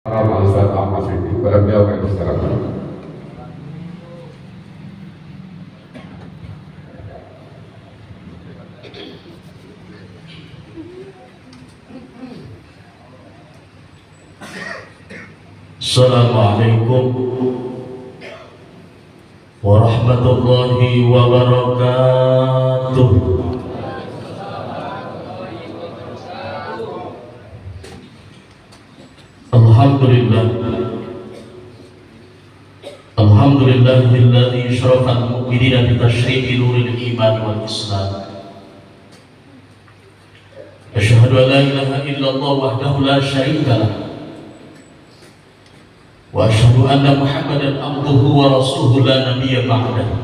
Para Ustaz Ahmad Siti, pada beliau kami persilakan. Assalamualaikum warahmatullahi wabarakatuh. Alhamdulillahilladzi syarafal mu'minina bi tasyriqi nuril iman wal islam. Asyhadu an la ilaha illallah wahdahu la syarika lah. Wa asyhadu anna Muhammadan abduhu wa rasuluhu la nabiyya ba'dahu.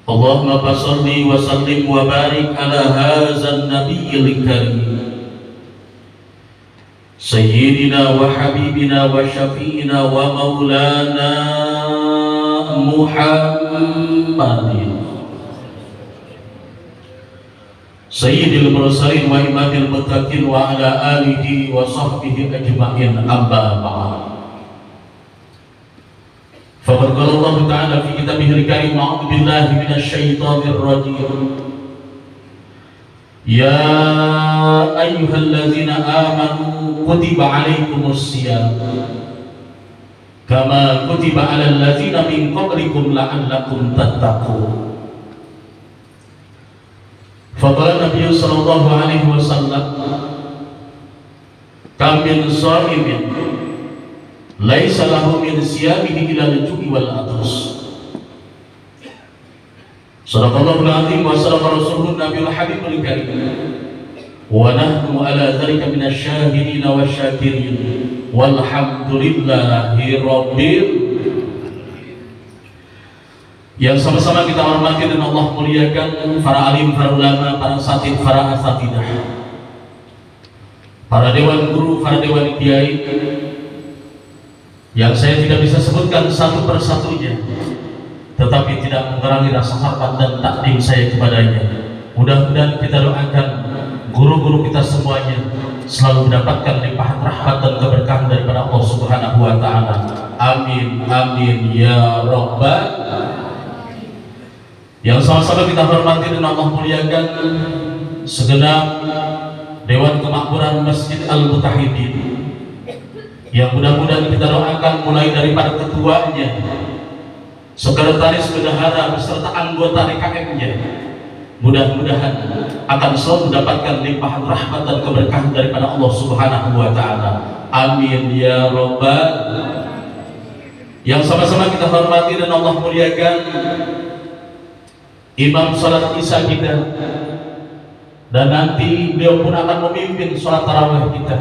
Allahumma shalli wa sallim wa barik ala hadzal nabiyyil karim Sayyidina wa habibina wa syafi'ina wa maulana Muhammadin Sayyidil mursalin wa imamil muttaqin wa ala alihi wa sahbihi ajma'in, amma ba'd. Faqad qala Allah ta'ala fi kitabihil karim, a'udzu billahi minasy syaithanir rajim. Ya ayyuhallazina amanu kutiba alaikumus shiyam kama kutiba alal ladzina min qablikum la'allakum tattaqun. Faqala Nabi sallallahu alaihi wasallam, kam min sha'imin laisa lahu min siyamihi illa al-ju'i wal 'atash. Sadaqallahul azim wa sadaqa rasuluhun nabiyul habibul karim. Wa nahnu ala dzalika minasyahidin wasyakirin. Walhamdulillahi rabbil. Yang sama-sama kita hormati dan Allah muliakan para alim, para ulama, para asatidz, para asatidah, para dewan guru, para dewan kiai yang saya tidak bisa sebutkan satu persatunya, tetapi tidak mengurangi rasa hormat dan takdim saya kepadanya. Mudah-mudahan kita doakan guru-guru kita semuanya selalu mendapatkan limpahan rahmat dan keberkahan daripada Allah Subhanahu wa taala. Amin amin ya rabbal. Yang sama-sama kita hormati dan Allah muliakan segenap Dewan Kemakmuran Masjid Al-Mutahidin, yang mudah-mudahan kita doakan mulai daripada ketuanya, sekretaris bendahara beserta anggota DKM-nya, mudah-mudahan akan selalu mendapatkan limpahan rahmat dan keberkahan daripada Allah Subhanahu wa taala. Amin ya rabbal. Yang sama-sama kita hormati dan Allah muliakan Imam salat Isya kita, dan nanti beliau pun akan memimpin salat tarawih kita,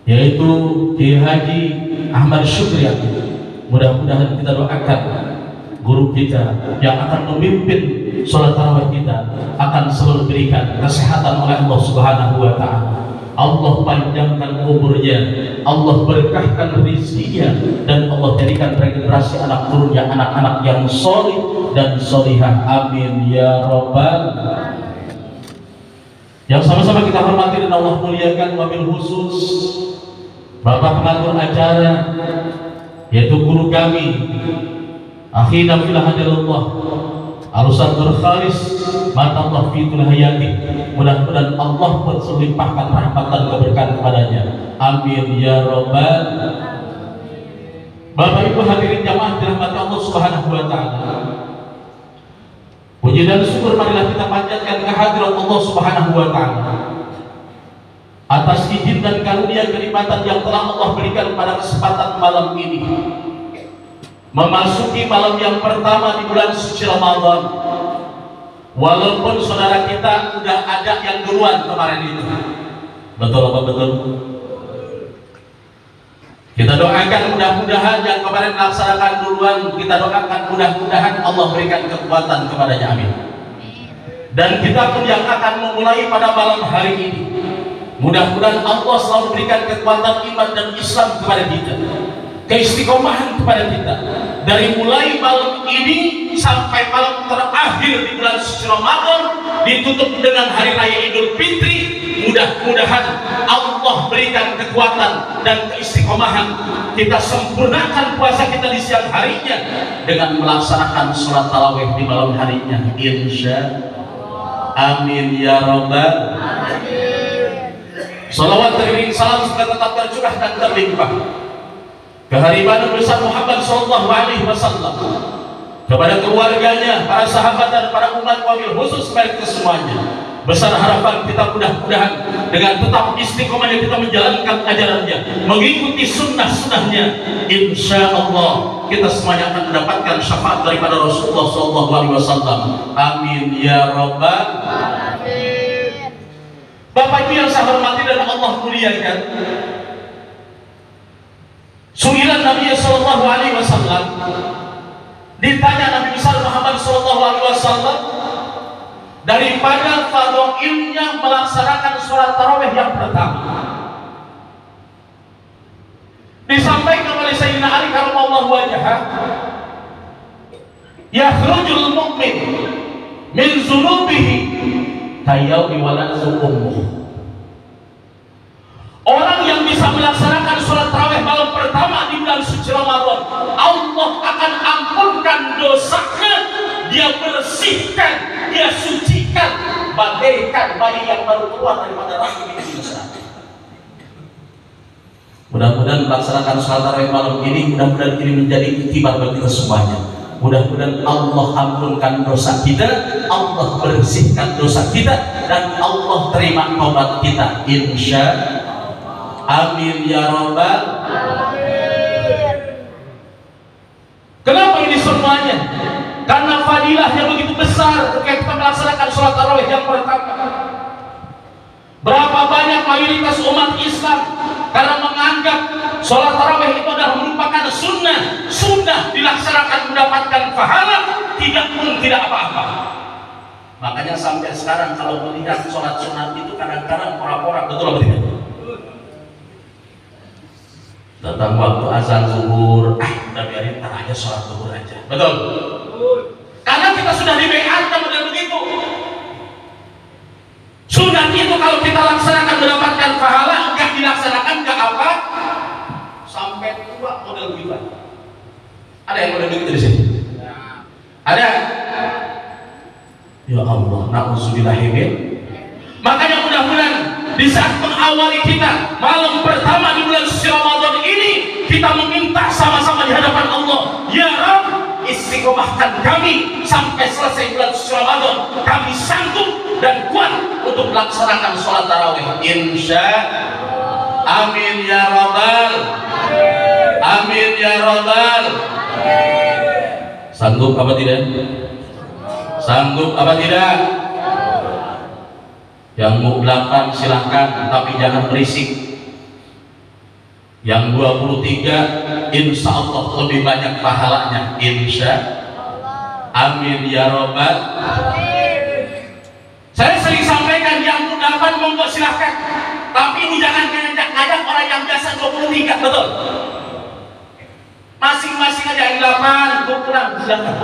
yaitu Kiai Haji Ahmad Syukri. Mudah-mudahan kita doakan guru kita yang akan memimpin sholat tarawih kita akan selalu diberikan kesehatan oleh Allah Subhanahu wa taala. Allah panjangkan umurnya, Allah berkahkan rezekinya, dan Allah jadikan regenerasi anak turunnya anak-anak yang solih dan solihah. Amin ya rabbal. Yang sama-sama kita hormati dan Allah muliakan, wabil khusus Bapak pengatur acara, yaitu guru kami akhina fillah hadallah Al-Ustaz Nur Khalis Matallah fitul hayati. Mudah-mudahan Allah melimpahkan rahmat dan keberkahan kepadanya. Amin ya rabbal. Bapak Ibu hadirin jamaah dirahmati Allah Subhanahu wa taala, puji dan syukur marilah kita panjatkan kehadirat Allah Subhanahu wa taala atas izin dan karunia kenikmatan yang telah Allah berikan pada kesempatan malam ini, memasuki malam yang pertama di bulan suci Ramadan. Walaupun saudara kita udah ada yang duluan kemarin itu, betul apa betul? Kita doakan mudah-mudahan yang kemarin melaksanakan duluan, kita doakan mudah-mudahan Allah berikan kekuatan kepadanya. Amin. Dan kita pun yang akan memulai pada malam hari ini, mudah-mudahan Allah selalu berikan kekuatan iman dan Islam kepada kita, keistiqomahan kepada kita, dari mulai malam ini sampai malam terakhir di bulan suci Ramadan, ditutup dengan hari raya Idul Fitri. mudah-mudahan Allah berikan kekuatan dan keistiqomahan, kita sempurnakan puasa kita di siang harinya dengan melaksanakan sholat tarawih di malam harinya, insya amin ya rabbal alamin. Salawat teriring salam semoga tetap tercurah dan terlimpah kehadiran besar Muhammad sallallahu alaihi wasallam kepada keluarganya, para sahabat dan para umat wabil khusus mereka semuanya. Besar harapan kita mudah-mudahan dengan tetap istiqomahnya kita menjalankan ajarannya, mengikuti sunnah-sunnahnya, insya Allah kita semuanya akan mendapatkan syafaat daripada Rasulullah SAW. Amin ya rabbal alamin. Bapak Ibu yang saya hormati dan Allah muliakan, suilan Nabi Sallallahu Alaihi Wasallam, ditanya Nabi besar Muhammad Sallallahu Alaihi Wasallam daripada fadhilnya melaksanakan sholat tarawih yang pertama. Disampaikan oleh Sayyidina Ali karramallahu wajhah, yakhrujul mu'min min dzunubihi kayyaumi waladatu ummuh. Orang yang bisa melaksanakan sholat tarawih malam pertama di bulan suci Ramadan, Allah akan ampunkan dosanya, dia bersihkan, dia sucikan bagaikan bayi yang baru keluar daripada rahim ibunya. Mudah-mudahan melaksanakan sholat tarawih malam ini, mudah-mudahan ini menjadi iktibar bagi kita semuanya. Mudah-mudahan Allah ampunkan dosa kita, Allah bersihkan dosa kita, dan Allah terima taubat kita, insya amin ya rabbal alamin. Kenapa ini semuanya? Karena fadilahnya begitu besar ketika kita melaksanakan sholat tarawih yang pertama. Berapa banyak mayoritas umat Islam karena menganggap sholat tarawih itu adalah merupakan sunnah dilaksanakan mendapatkan pahala, tidak apa-apa. Makanya sampai sekarang kalau melihat sholat sunat itu kadang-kadang porak-porak, betul atau tidak? Datang waktu azan zuhur, udah biarin ntar aja sholat zuhur aja, betul? Karena kita sudah dibeatkan model begitu. Sunat itu kalau kita laksanakan mendapatkan pahala, enggak dilaksanakan enggak apa, sampai tua model begitu. Ada yang model begitu di sini? Ada? Ya Allah, na'udzubillahimin. Makanya mudah-mudahan di saat mengawali kita malam pertama di bulan suci Ramadan ini, kita meminta sama-sama di hadapan Allah, ya Rabb, istiqomahkan kami sampai selesai bulan suci Ramadan, kami sanggup dan kuat untuk melaksanakan sholat tarawih, insya amin ya rabbal amin ya rabbal. Sanggup apa tidak? Sanggup apa tidak? Yang mau 8 silahkan, tapi jangan berisik. Yang 23 insya Allah lebih banyak pahalanya, insya amin ya rabbal alamin. Saya sering sampaikan yang 8 monggo silahkan, tapi ini jangan ngajak orang yang biasa 23, betul? Masing-masing aja yang 8 gue pulang, silahkan.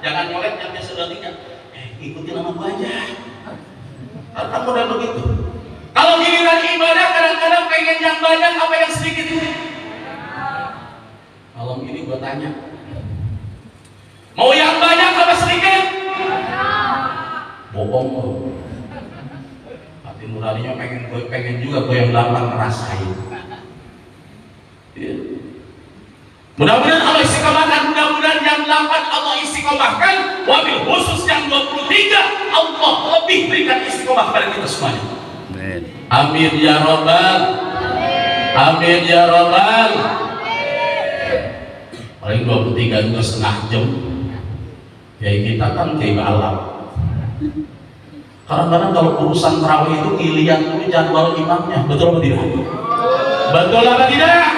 Jangan nyolek yang biasa 23, ikutin nama gue aja. Karena modal begitu. Kalau giliran ibadah kadang-kadang pengen yang banyak apa yang sedikit. Malam ini gue tanya, mau yang banyak apa sedikit? Bohong lo. Hati nuraninya pengen juga gue yang 8 ngerasain. Ya. Mudah-mudahan Allah istiqomahkan, mudah-mudahan yang 8 Allah istiqomahkan, wabil khusus yang 23 Allah lebih berikan istiqomah pada kita semuanya. Amin ya rabbal amin ya rabbal. Paling 23 juga setengah jam. Ya kita kan kayak balap. Kadang-kadang kalau urusan tarawih itu pilihan itu jadwal imamnya, betul atau tidak? Betul apa tidak?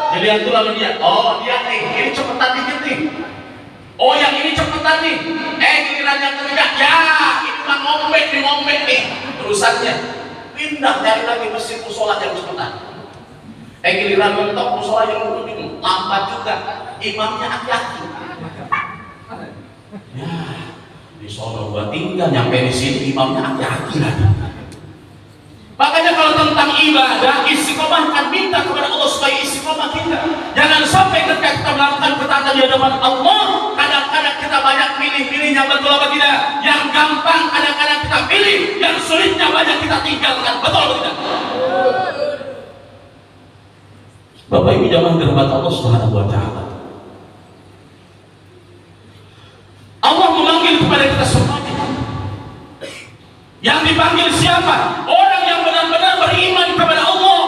Jadi itu lalu dia, oh dia ini cepetan dikit nih. Oh yang ini cepetan nih. Giliran yang ketiga, ya ini mah ngombek nih urusannya. Pindah dari lagi mesin musola yang cepetan. Giliran mentok musola yang ujung lambat juga. Imamnya aki-aki. Ya, di sono gua tinggal nyampe di sini imamnya aki-aki lagi. Makanya kalau tentang ibadah, istiqomahkan, minta kepada Allah supaya istiqomah kita. Jangan sampai ketika kita melakukan ketaatan di hadapan Allah, kadang-kadang kita banyak pilih-pilihnya, betul apa tidak? Yang gampang kadang-kadang kita pilih, yang sulitnya banyak kita tinggalkan, betul apa tidak? Bapak Ibu jamaah dirahmati Allah Subhanahu wa taala. Allah memanggil kepada kita semuanya. Yang dipanggil siapa? Orang yang benar-benar beriman kepada Allah.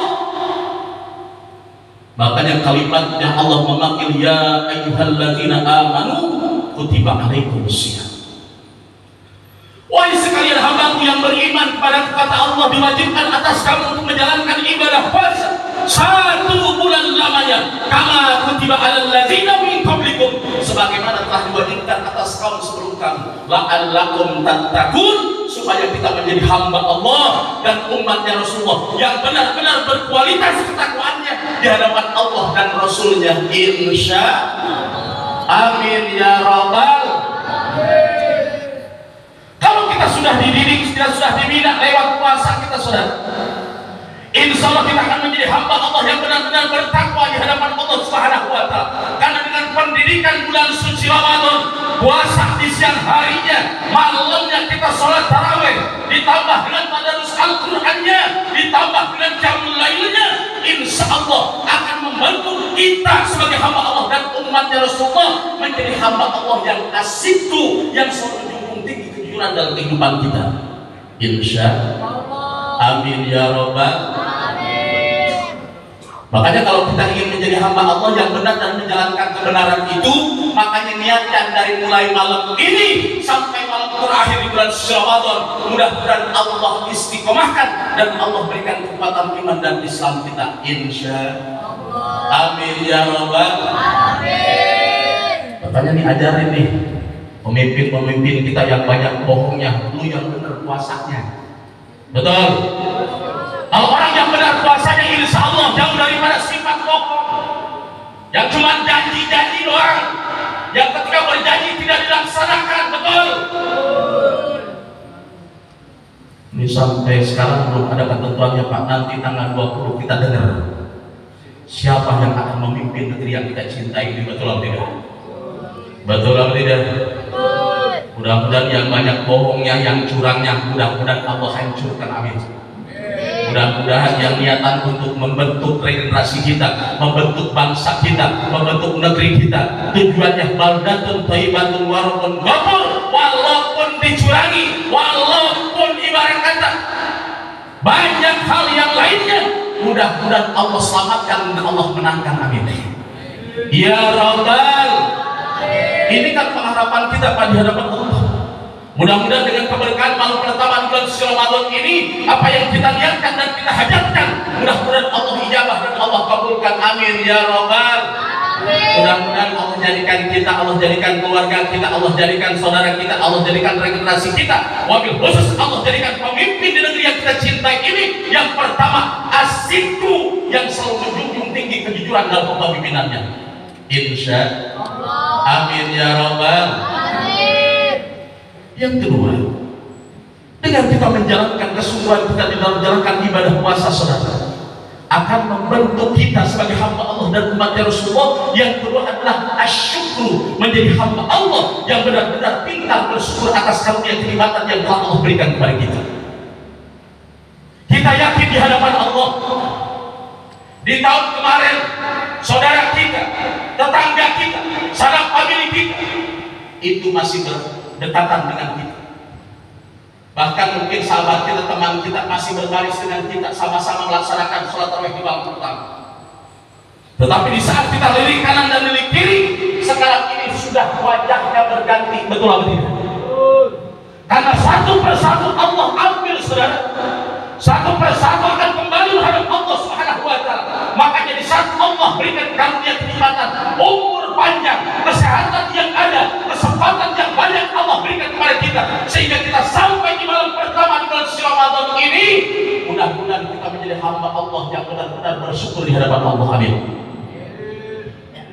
Makanya kalimatnya Allah memanggil ya ayyuhalladzina amanu kutiba alaikumusiyam. Wahai sekalian hambaku yang beriman kepada kata Allah, diwajibkan atas kamu untuk menjalankan ibadah puasa 1 bulan lamanya, kama kutiba alal ladzina min qablikum, sebagaimana telah diwajibkan atas kaum sebelum kamu, la'allakum tattaqun, supaya kita menjadi hamba Allah dan umatnya Rasulullah yang benar-benar berkualitas ketakwaannya di hadapan Allah dan Rasulnya, insya amin ya rabbal. Kalau kita sudah dididik, sudah dibina lewat puasa kita, sudah insya Allah kita akan menjadi hamba Allah yang benar-benar bertakwa di hadapan Allah Subhanahu wa taala. Karena dengan pendidikan bulan suci Ramadan, puasa di siang harinya, malamnya kita sholat tarawih, ditambah dengan tadarus Al-Qur'annya, ditambah dengan qiyamul lailnya, insya Allah akan membantu kita sebagai hamba Allah dan umatnya Rasulullah menjadi hamba Allah yang asyikku, yang selalu menjunjung tinggi kejujuran dalam kehidupan kita. Insya Allah. Amin ya rabbal. Makanya kalau kita ingin menjadi hamba Allah yang benar dan menjalankan kebenaran itu, makanya niatkan dari mulai malam ini sampai malam terakhir di bulan suci Ramadan, mudah-mudahan Allah istiqomahkan dan Allah berikan kekuatan iman dan Islam kita, insya Allah. Amin ya rabbal. Amin. Makanya nih ajarin nih pemimpin-pemimpin kita yang banyak bohongnya, lu yang benar puasanya, betul? Kalau orang yang benar puasanya, insya Allah jauh daripada sifat bohong yang cuma janji-janji doang, yang ketika berjanji tidak dilaksanakan, betul? Ini sampai sekarang belum ada ketentuannya Pak. Nanti tanggal 20 kita dengar siapa yang akan memimpin negeri yang kita cintai ini, betul atau tidak? Betul atau tidak? Mudah-mudahan yang banyak bohongnya, yang curangnya, mudah-mudahan Allah hancurkan, amin. Mudah-mudahan yang niatan untuk membentuk generasi kita, membentuk bangsa kita, membentuk negeri kita, tujuannya baldatun thayyibatun wa rabbun ghafur, walaupun dicurangi, walaupun ibarat kata banyak hal yang lainnya, mudah-mudahan Allah selamatkan dan Allah menangkan, amin ya rabbal. Ini kan pengharapan kita pada hadapan Allah. Mudah-mudahan dengan keberkahan malam pertama bulan suci Ramadan ini, apa yang kita niatkan dan kita hajatkan, mudah-mudahan Allah ijabah dan Allah kabulkan, amin ya rabbal. Mudah-mudahan Allah jadikan kita, Allah jadikan keluarga kita, Allah jadikan saudara kita, Allah jadikan regenerasi kita, wabil khusus Allah jadikan pemimpin di negeri yang kita cintai ini, yang pertama asyikku, yang selalu menjunjung tinggi kejujuran dalam kepemimpinannya, insya Allah, amin ya rabbal. Yang kedua, dengan kita menjalankan kesungguhan kita di dalam menjalankan ibadah puasa, saudara, akan membentuk kita sebagai hamba Allah dan umatnya Rasulullah. Yang kedua adalah asyukru, menjadi hamba Allah yang benar-benar pintar bersyukur atas karunia kenikmatan yang telah Allah berikan kepada kita. Kita yakin di hadapan Allah, di tahun kemarin saudara kita, tetangga kita, sanak famili kita itu masih berdekatan dengan kita. Bahkan mungkin sahabat kita, teman kita masih berbaris dengan kita, sama-sama melaksanakan sholat tarawih di waktu pertama. Tetapi di saat kita lirik kanan dan lirik kiri, sekarang ini sudah wajahnya berganti, betul atau tidak? Karena satu persatu Allah ambil, saudara. Satu persatu akan kembali menghadap Allah Subhanahu wa taala. Makanya di saat Allah berikan karunia kenikmatan, umur panjang, kesehatan yang ada, kesempatan yang banyak Allah berikan kepada kita, sehingga kita sampai di malam pertama di bulan suci Ramadan ini, mudah-mudahan kita menjadi hamba Allah yang benar-benar bersyukur di hadapan Allah, amin.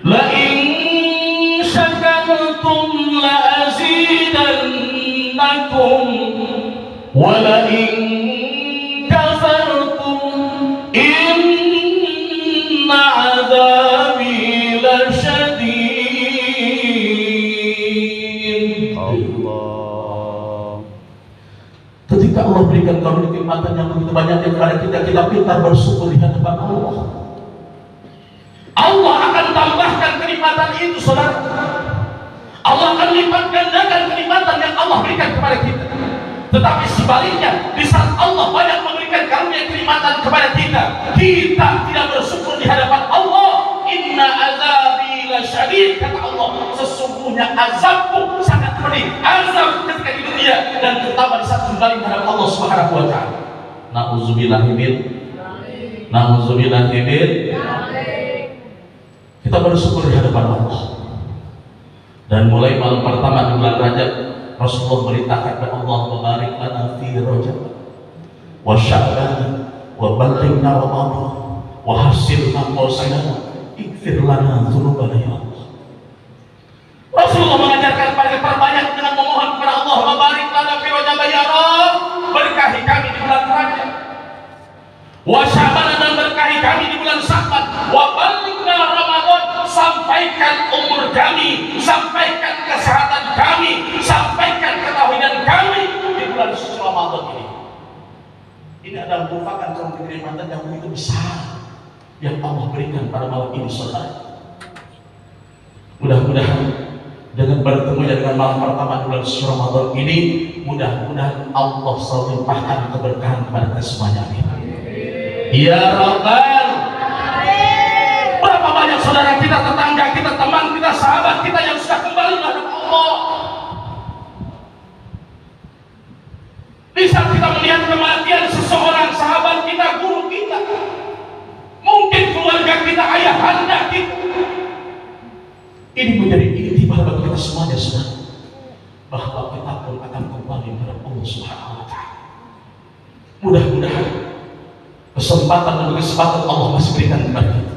La in syakartum la azidannakum wa la in kafartum memberikan karunia kenikmatan yang begitu banyak kepada kita, kita pintar bersyukur di hadapan Allah. Allah akan tambahkan kenikmatan itu, saudara. Allah akan lipat gandakan kenikmatan yang Allah berikan kepada kita. Tetapi sebaliknya, di saat Allah banyak memberikan karunia kenikmatan kepada kita, kita tidak bersyukur di hadapan Allah. Inna azabi lasyadid, kata Allah, sesungguhnya azabku sangat pedih. Azab ketika di dunia dan terutama di saat kembali kepada Allah Subhanahu wa taala. Nauzubillahi min kita bersyukur di hadapan Allah. Dan mulai malam pertama di bulan Rajab, Rasulullah merintahkan kepada Allah, barik lana fi Rajab wa Sya'ban wa ballighna Ramadan wa hasilna mawsilana ighfir lana dzunubana ya Allah. Rasulullah mengajarkan pada perbanyak dengan memohon kepada Allah, barik lana fi Rajab ya Rabb, berkahi kami di bulan Rajab, wa Sya'ban, dan berkahi kami di bulan Sya'ban, wa ballighna Ramadan, sampaikan umur kami, sampaikan kesehatan kami, sampaikan ketahuan kami di bulan suci Ramadan ini. Ini adalah merupakan kenikmatan yang begitu besar yang Allah berikan pada malam ini, saudara. Mudah-mudahan dengan bertemunya dengan malam pertama di bulan suci Ramadan ini, mudah-mudahan Allah selalu limpahkan keberkahan kepada kita semuanya. Ya Rabbal. Berapa banyak saudara kita, tetangga kita, teman kita, sahabat kita yang sudah kembali kepada Allah. Bisa kita melihat kematian seseorang, sahabat kita, guru kita, mungkin keluarga kita, ayahanda kita. Ini menjadi intibat bagi kita semuanya, saudara, bahwa kita pun akan kembali kepada Allah Subhanahu wa taala. Mudah-mudahan kesempatan demi kesempatan Allah masih berikan kepada kita.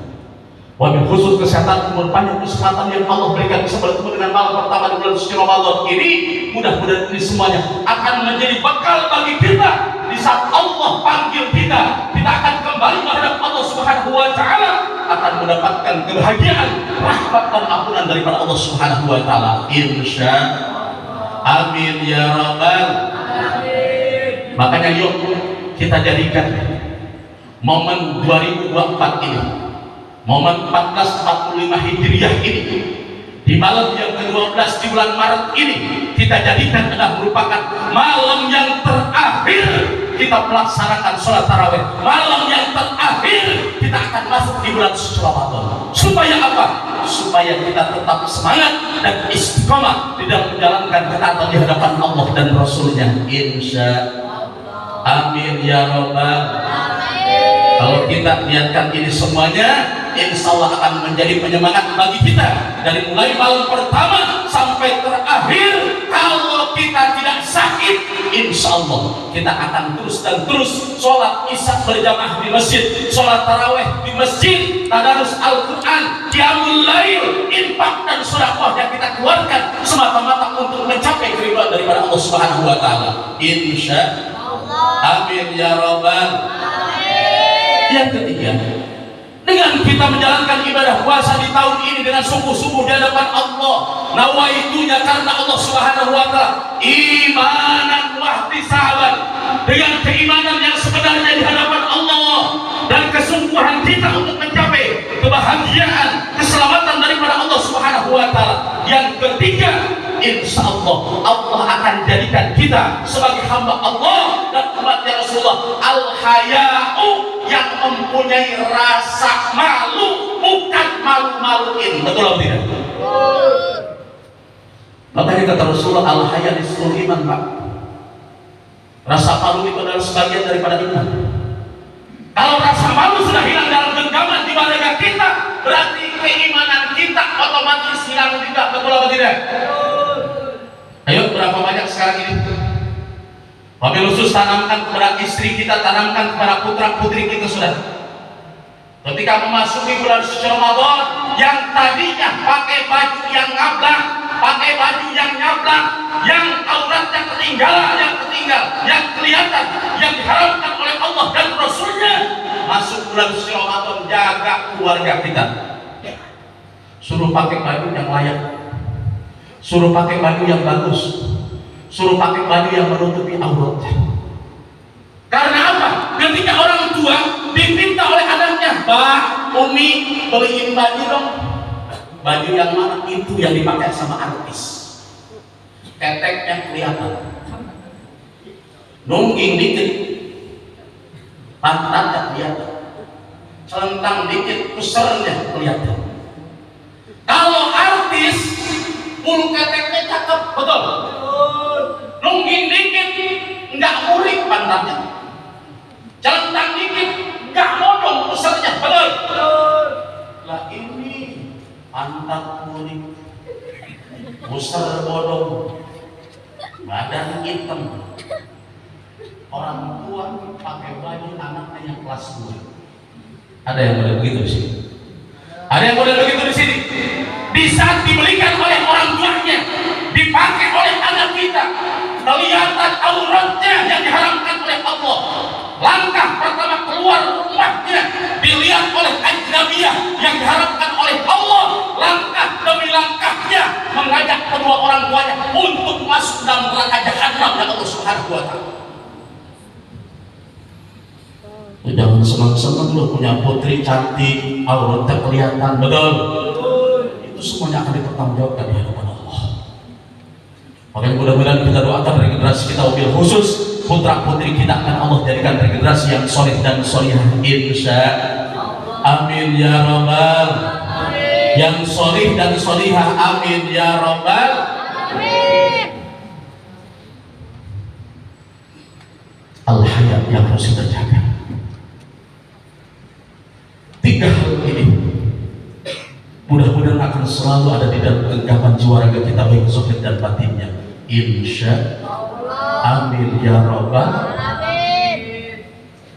Wabil khusus kesehatan, umur panjang, kesempatan yang Allah berikan bisa bertemu dengan malam pertama di bulan suci Ramadan ini, mudah-mudahan ini semuanya akan menjadi bekal bagi kita di saat Allah panggil kita. Kita akan kembali menghadap Allah Subhanahu wa taala, akan mendapatkan kebahagiaan, rahmat dan ampunan daripada Allah Subhanahu wa taala. Insya amin ya rabbal alamin. Makanya yuk kita jadikan momen 2024 ini, momen 1445 Hijriah ini, di malam yang ke-12 di bulan Maret ini, kita jadikan adalah merupakan malam yang terakhir kita melaksanakan sholat tarawih, malam yang terakhir kita akan masuk di bulan suci Ramadan. Supaya apa? Supaya kita tetap semangat dan istiqomah di dalam menjalankan ketaatan di hadapan Allah dan Rasulnya. Insya amin ya rabbal. Kalau kita niatkan ini semuanya, insya Allah akan menjadi penyemangat bagi kita dari mulai malam pertama sampai terakhir. Kalau kita tidak sakit, insya Allah kita akan terus dan terus sholat isya berjamaah di masjid, sholat taraweh di masjid, tadarus Al-Quran, qiyamul lail, infak dan sedekah yang kita keluarkan semata-mata untuk mencapai keridhaan daripada Allah Subhanahu wa taala. Insya Allah amin ya rabbal. Yang ketiga, dengan kita menjalankan ibadah puasa di tahun ini dengan sungguh-sungguh di hadapan Allah, nawaitunya karena Allah Subhanahu wa taala, imanan wahtisaban, dengan keimanan yang sebenarnya di hadapan Allah dan kesungguhan kita untuk mencapai kebahagiaan, keselamatan daripada Allah Subhanahu wa taala. Yang ketiga, insya Allah Allah akan jadikan kita sebagai hamba Allah dan umatnya Rasulullah al-haya'u, yang mempunyai rasa malu, bukan malu-maluin. Betul atau tidak? Makanya kata Rasulullah, al-haya nisful iman, Pak. Rasa malu itu adalah sebagian daripada iman. Kalau rasa malu sudah hilang dalam genggaman di badan kita, berarti keimanan kita otomatis hilang juga. Betul atau tidak? Ayo, berapa banyak sekarang ini? Wabil khusus tanamkan kepada istri kita, tanamkan kepada putra putri kita, sudah. Ketika memasuki bulan suci Ramadan, yang tadinya pakai baju yang ngablak, pakai baju yang nyablak, yang auratnya ketinggalan, yang kelihatan, yang diharamkan oleh Allah dan Rasulnya, masuk bulan suci Ramadan, jaga keluarga kita. Suruh pakai baju yang layak, suruh pakai baju yang bagus, suruh pakai baju yang menutupi aurat. ketika orang tua diminta oleh anaknya, Pak, Umi, beliin baju dong. Baju yang mana? Itu yang dipakai sama artis. Keteknya kelihatan, nungging dikit, pantatnya kelihatan, celentang dikit, pusernya kelihatan. Kalau artis, bulu keteknya cakep, betul. Nungging dikit, nggak murik pantatnya. Celentang dikit, nggak modong pusernya, betul. Lah ini pantat murik, puser bodong, badan hitam. Orang tua pakai baju anaknya yang kelas 2. Ada yang boleh begitu di sini? Ada yang boleh begitu di sini? Di saat dibelikan oleh orang tuanya, dipakai oleh anak kita, kelihatan auratnya yang diharamkan oleh Allah. Langkah pertama keluar rumahnya dilihat oleh ajnabiyah yang diharamkan oleh Allah. Langkah demi langkahnya mengajak kedua orang tuanya untuk masuk dalam neraka jahanam yang Allah Subhanahu wa Ta'ala. Jangan senang-senang lo punya putri cantik, auratnya kelihatan, betul? Itu semuanya akan dipertanggungjawabkan di hadapan Allah. Makanya mudah-mudahan kita doakan regenerasi kita, wabil khusus putra putri kita akan Allah jadikan regenerasi yang soleh dan solihah, insya amin ya rabbal, yang solih dan solihah, amin ya rabbal. Al-hayat yang harus kita jaga. 3 hal ini mudah-mudahan akan selalu ada di dalam genggaman jiwa raga kita, baik zahir dan batinnya, insya amin ya rabbal.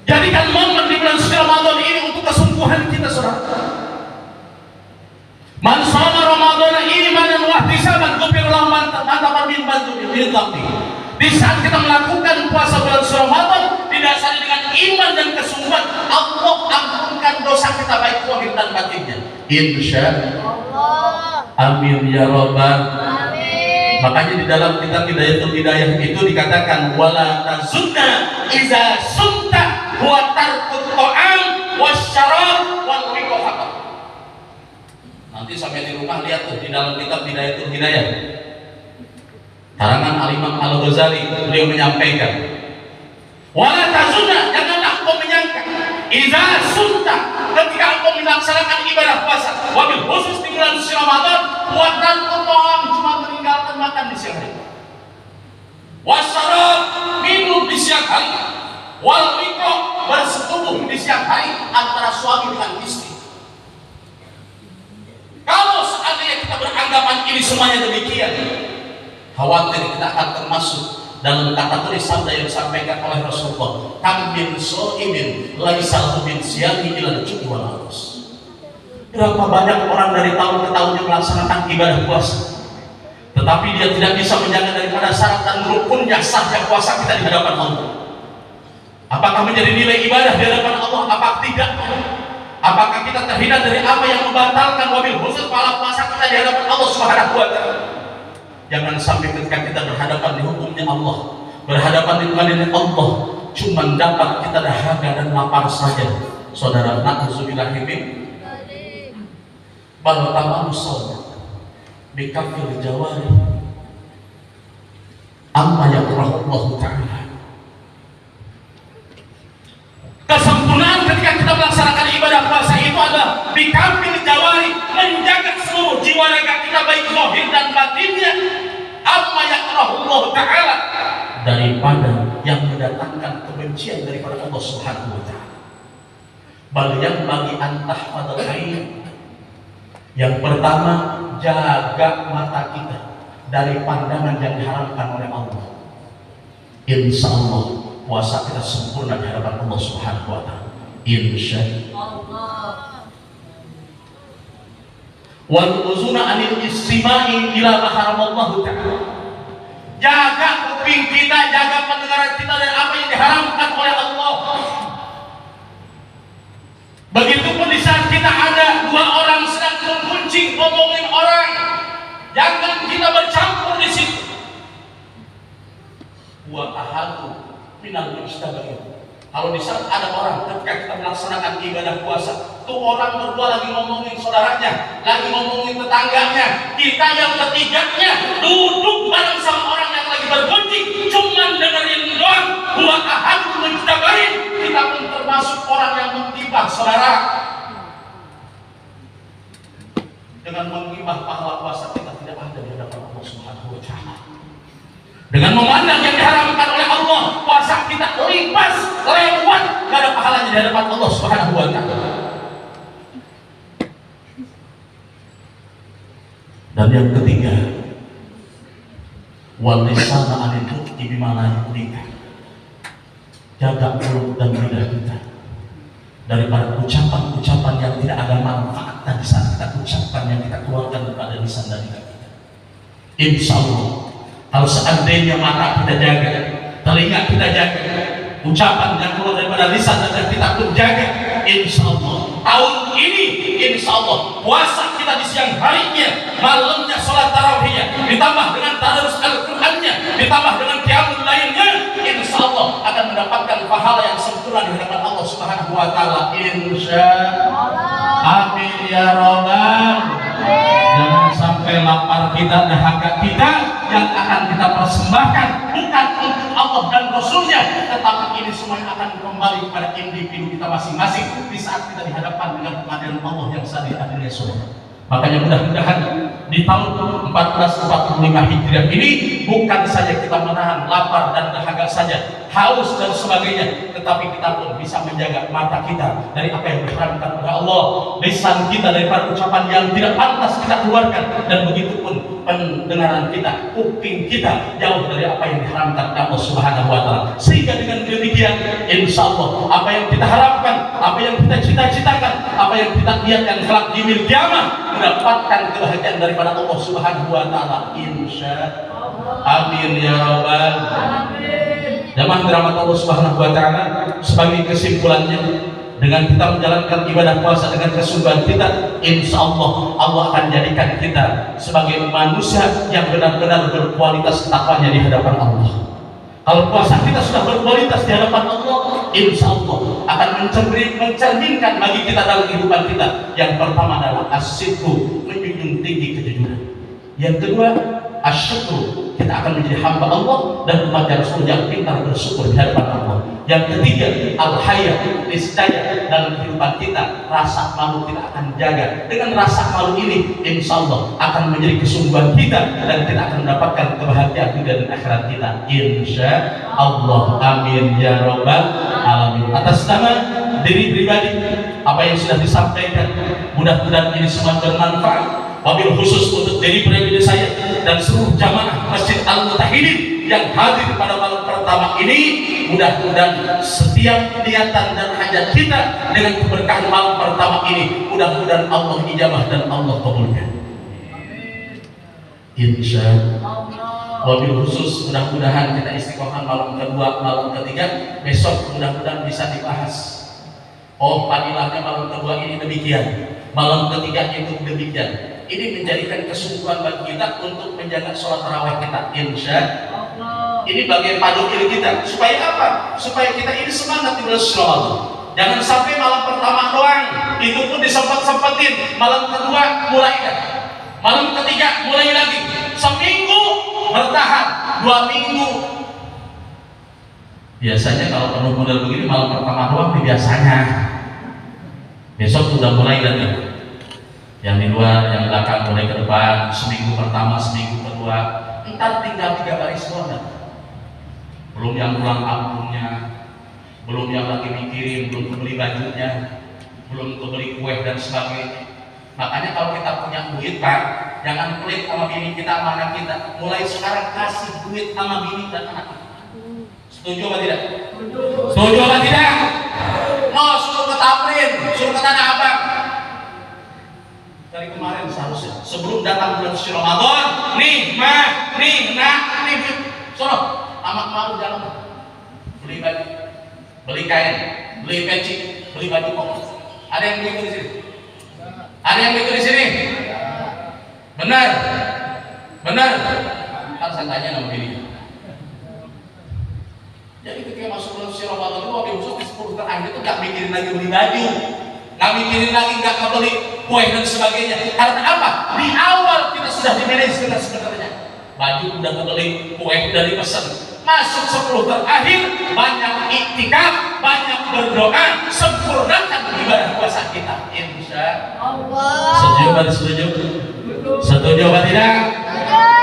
Jadikan momen di bulan suci Ramadan ini untuk kesungguhan kita, saudara. Man shoma Ramadan ini man wahtisaban ghufira lahu ma taqaddama min dhanbihi. Di saat kita melakukan puasa bulan suci Ramadan didasari dengan iman dan kesungguhan, Allah ampunkan dosa kita baik zahir dan batinnya, insya amin ya rabbal. Makanya di dalam kitab Hidayatul Hidayah itu dikatakan wala tazunna iza sumta wa tarkut ta'am wasyarab wal riqah. Nanti sampai di rumah lihat tuh di dalam kitab Hidayatul Hidayah, karangan Al-Imam Al-Ghazali, beliau menyampaikan wala tazunna, janganlah kau menyangka iza sumta, ketika engkau melaksanakan ibadah puasa, wabil khusus di bulan suci Ramadan, wa tarkut ta'am, cuma meninggalkan makan di siang hari, wasyarab, minum di siang hari, wal riqah, bersetubuh di siang hari antara suami dengan istri. Kalau seandainya kita beranggapan ini semuanya demikian, khawatir kita akan termasuk dalam kategori sabda yang disampaikan oleh Rasulullah, kam min shaimin laisa lahu min siyami illa al-ju'i wal 'atas. Berapa banyak orang dari tahun ke tahun yang melaksanakan ibadah puasa, tetapi dia tidak bisa menjaga daripada syarat dan rukunnya sahnya puasa kita di hadapan Allah. Apakah menjadi nilai ibadah di hadapan Allah? Apakah tidak? Apakah kita terhindar dari apa yang membatalkan wabil khusus pahala puasa kita di hadapan Allah Subhanahu wa Ta'ala? Jangan sampai ketika kita berhadapan di hukumnya Allah, berhadapan di pengadilan Allah, cuma dapat kita dahaga dan lapar saja. Saudara, na'udzubillahi min bal tamam salat bikafil jawari amma yakrahu Allah Ta'ala. Kesempurnaan ketika kita melaksanakan ibadah puasa itu adalah bikafil jawari, menjaga seluruh jiwa raga kita baik zahir dan batinnya, amma yakrahu Allah Ta'ala, daripada yang mendatangkan kebencian daripada Allah Subhanahu wa Ta'ala. Bal yang bagi antah pada lain, yang pertama, jaga mata kita dari pandangan yang diharamkan oleh Allah. Insya Allah puasa kita sempurna di hadapan Allah Subhanahu wa Ta'ala, insya Allah. Wal uzuna anil istima'i ila ma haramallahu ta'ala, jaga kuping kita, jaga pendengaran kita dari apa yang diharamkan oleh Allah. Begitupun di saat kita ada 2 orang sedang menggunjing ngomongin orang, jangan kita bercampur di situ. Wa ahadu minal mujtabain, Kalau di saat ada orang ketika kita melaksanakan ibadah puasa, tuh orang berdua lagi ngomongin saudaranya, lagi ngomongin tetangganya, kita yang ketiganya duduk bareng sama orang yang lagi bergunjing, cuman dengerin doang. Wa ahadun mujtabain, kita pun termasuk orang yang menggibah saudara. Dengan menggibah pahala puasa kita tidak ada di hadapan Allah Subhanahu wa taala. Dengan memandang yang diharamkan oleh Allah, puasa kita lipas, lewat, gak ada pahalanya di hadapan Allah Subhanahu wa taala. Dan yang ketiga, wal lisana anil bukti bima la yu'tika. Jaga mulut dan lidah kita daripada ucapan-ucapan yang tidak ada manfaat di saat kita ucapan yang kita keluarkan daripada lisan dan lidah kita. Insya Allah, kalau seandainya mata kita jaga, telinga kita jaga, ucapan yang keluar daripada lisan dan lidah kita pun jaga, insya Allah tahun ini, insya Allah puasa kita di siang harinya, malamnya sholat tarawihnya, ditambah dengan tadarus Al-Qur'annya, ditambah dengan qiyamul lailnya, insya Allah akan mendapatkan pahala yang sempurna di hadapan Allah Subhanahu wa taala. Insya Allah. Amin ya rabbal. Jangan sampai lapar kita, dahaga kita yang akan kita persembahkan bukan untuk Allah dan Rasulnya, tetapi ini semua akan kembali kepada individu kita masing-masing di saat kita dihadapkan dengan pengadilan Allah yang sadar adilnya semua. Makanya mudah-mudahan di tahun 1445 Hijriah ini bukan saja kita menahan lapar dan dahaga saja, haus dan sebagainya, tetapi kita pun bisa menjaga mata kita dari apa yang diharamkan oleh Allah, lisan kita daripada ucapan yang tidak pantas kita keluarkan, dan begitu pun pendengaran kita, kuping kita jauh dari apa yang diharamkan Allah Subhanahu wa taala. Sehingga dengan demikian insya Allah apa yang kita harapkan, apa yang kita cita-citakan, apa yang kita lihat kelak di yaumil kiamah, mendapatkan kebahagiaan daripada Allah Subhanahu wa taala. Insya Allah. Amin ya rabbal alamin. Jamaah dirahmati Allah Subhanahu wa taala, sebagai kesimpulannya, dengan kita menjalankan ibadah puasa dengan kesungguhan kita, insya Allah Allah akan jadikan kita sebagai manusia yang benar-benar berkualitas takwanya di hadapan Allah. Kalau puasa kita sudah berkualitas di hadapan Allah, insya Allah akan mencerminkan bagi kita dalam kehidupan kita. Yang pertama adalah as-sidqu, menjunjung tinggi kejujuran. Yang kedua asyukru, kita akan menjadi hamba Allah dan umat Rasul yang pintar bersyukur di hadapan Allah. Yang ketiga al-haya, niscaya dalam kehidupan kita rasa malu kita akan jaga. Dengan rasa malu ini insya Allah akan menjadi kesungguhan kita dan kita akan mendapatkan kebahagiaan dunia dan akhirat kita, insya Allah. Amin ya rabbal alamin. Atas nama diri pribadi, apa yang sudah disampaikan mudah-mudahan ini semua bermanfaat. Wabil khusus untuk diri pribadi saya dan seluruh jamaah Masjid Al-Mutahidin yang hadir pada malam pertama ini, mudah-mudahan setiap niatan dan hajat kita dengan keberkahan malam pertama ini, mudah-mudahan Allah ijabah dan Allah kabulkan. Insya Allah. Wabil khusus mudah-mudahan kita istiqomah malam kedua, malam ketiga, besok mudah-mudahan bisa dibahas. Oh, padilahnya malam kedua ini demikian, malam ketiga itu demikian. Ini menjadikan kesungguhan bagi kita untuk menjaga sholat tarawih kita, insya Allah. Ini bagian padu diri kita, supaya apa? Supaya kita ini semangat di bulan Ramadan. Jangan sampai malam pertama doang, itu pun disempet-sempetin. Malam kedua mulai kan, malam ketiga mulai lagi, seminggu bertahan, 2 minggu. Biasanya kalau penuh model begini malam pertama doang nih biasanya. Besok sudah mulai lagi. Yang di luar, yang belakang mulai ke depan, seminggu pertama, seminggu kedua, entar tinggal 3 baris doang. Belum yang pulang kampungnya, belum yang lagi mikirin, belum kebeli bajunya, belum kebeli kue dan sebagainya. Makanya kalau kita punya duit Pak, jangan pelit sama bini kita, sama anak kita. Mulai sekarang kasih duit sama bini dan anak kita. Setuju apa tidak? Setuju apa tidak? Mau suruh ke Tamrin, suruh ke Tanah Abang. Dari kemarin seharusnya sebelum datang bulan suci Ramadan, nih mah, nih nak, nih sono, amak malu jalan, beli baju, beli kain, beli peci, beli baju koko. Ada yang begitu di sini? Ada yang begitu di sini? Benar, benar. Kan saya tanya nama diri. Jadi ketika masuk bulan suci Ramadan itu wabil khusus 10 terakhir itu nggak mikirin lagi beli baju, nggak mikirin lagi nggak kebeli kue dan sebagainya. Karena apa? Di awal kita sudah dimanage dengan sebenarnya. Baju udah kebeli, kue udah dipesan. Masuk 10 terakhir, banyak iktikaf, banyak berdoa, sempurnakan ibadah puasa kita. Insya Allah. Setuju apa setuju? Setuju apa tidak?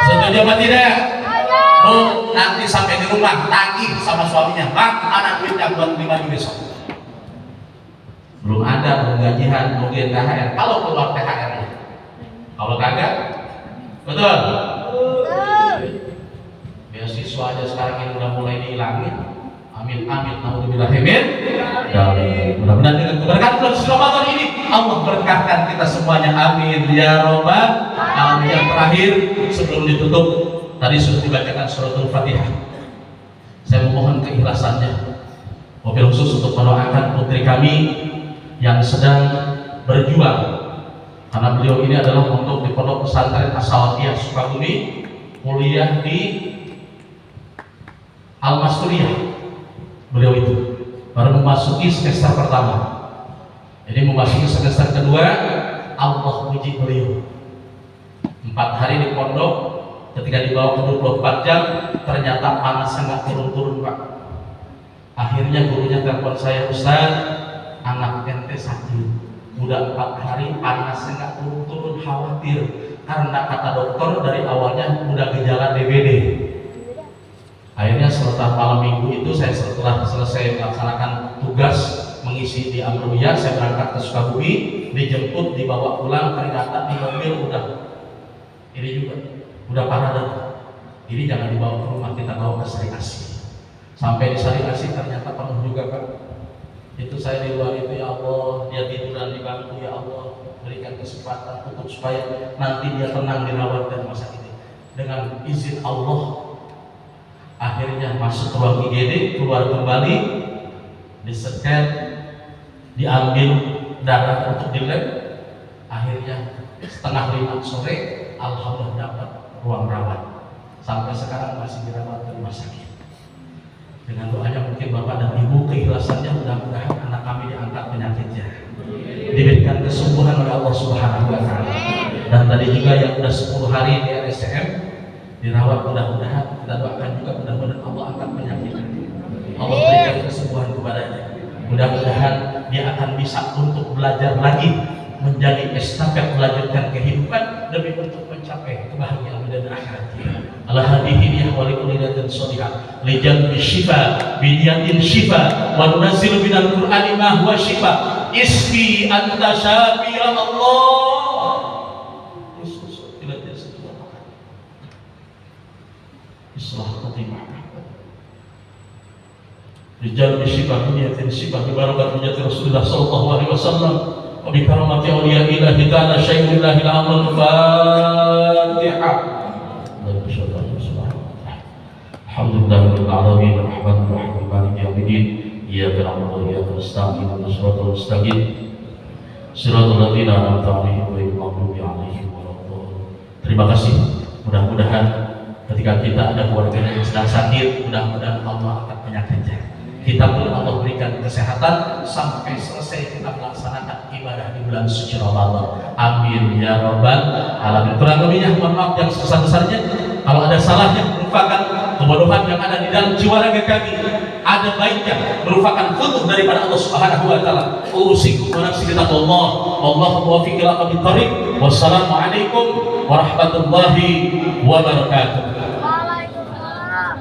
Setuju apa tidak? Bu, nanti sampai di rumah tagih sama suaminya, Bang, anak duitnya buat beli baju besok. Belum ada, belum gajian, mungkin THR. Kalau keluar THR-nya, kalau kagak, betul. Beasiswa aja sekarang ini udah mulai dihilangin. Amin amin, naudzubillah min. Mudah-mudahan dengan keberkahan bulan Ramadan ini Allah berkahkan kita semuanya. Amin ya robbal alamin. Yang terakhir sebelum ditutup, tadi sudah dibacakan suratul Fatihah. Saya memohon keikhlasannya, wabil khusus untuk mendoakan putri kami yang sedang berjuang, karena beliau ini adalah untuk di pondok pesantren As-Sawatiyah Sukabumi, kuliah di Al-Masturiyah. Beliau itu baru memasuki semester pertama, jadi memasuki semester kedua. Allah uji beliau 4 hari di pondok, ketika dibawa ke 24 jam ternyata panasnya nggak turun-turun Pak. Akhirnya gurunya telepon saya, Ustaz, anak ente sakit, udah 4 hari panasnya nggak turun-turun, khawatir karena kata dokter dari awalnya udah gejala DBD. Akhirnya setelah malam minggu itu setelah selesai melaksanakan tugas mengisi di Amriyah, saya berangkat ke Sukabumi, dijemput, dibawa pulang, ternyata di mobil udah ini juga udah parah dan ini jangan dibawa ke rumah, kita bawa ke Sari Asih. Sampai di Sari Asih ternyata penuh juga Pak. Itu saya di luar itu, ya Allah, dia tiduran di bangku, ya Allah, berikan kesempatan untuk supaya nanti dia tenang dirawat dan masa ini. Dengan izin Allah, akhirnya masuk ke ruang IGD, keluar kembali, di-scan, diambil darah untuk di lab. Akhirnya setengah 5 sore, alhamdulillah dapat ruang rawat. Sampai sekarang masih dirawat di rumah sakit. Dengan doanya mungkin Bapak dan Ibu, keikhlasannya, mudah-mudahan anak kami diangkat penyakitnya, diberikan kesembuhan oleh Allah Subhanahu wa Ta'ala. Dan tadi juga yang sudah 10 hari di RSCM dirawat, mudah-mudahan kita doakan juga, mudah-mudahan Allah angkat penyakitnya, Allah berikan kesembuhan kepadanya. Mudah-mudahan dia akan bisa untuk belajar lagi, menjadi estafet melanjutkan kehidupan demi untuk mencapai kebahagiaan dunia dan akhirat. Allah hadihin ya wali kulidatin sholihah lijan bishifa biniyatin shifa wa nunazzilu minal qur'ani ma huwa shifa isfi anta syafi ya Allah. Islah khatimah rijal bishifa biniyatin shifa bi barakati Rasulullah sallallahu alaihi wasallam wa bi karamati awliya ilahi ta'ala syaikhillahil amal. Fatihah. Alhamdulillahirabbil alamin arrahmanir rahim maliki yaumiddin iyyaka na'budu wa iyyaka nasta'in ihdinas siratal mustaqim siratal ladzina an'amta 'alaihim ghairil maghdubi 'alaihim waladdallin. Terima kasih. Mudah-mudahan ketika kita ada keluarga yang sedang sakit, mudah-mudahan Allah angkat penyakitnya. Kita pun Allah berikan kesehatan sampai selesai kita melaksanakan ibadah di bulan suci Ramadan. Amin ya rabbal alamin. Kurang lebihnya mohon maaf yang sebesar-besarnya. Kalau ada salahnya merupakan kebodohan yang ada di dalam jiwa raga kami, ada baiknya merupakan futuh daripada Allah Subhanahu wa Ta'ala. Usikum wa nafsi bittaqwallah. Wallahu muwaffiq ila aqwamit thoriq. Wassalamualaikum warahmatullahi wabarakatuh. Waalaikumsalam.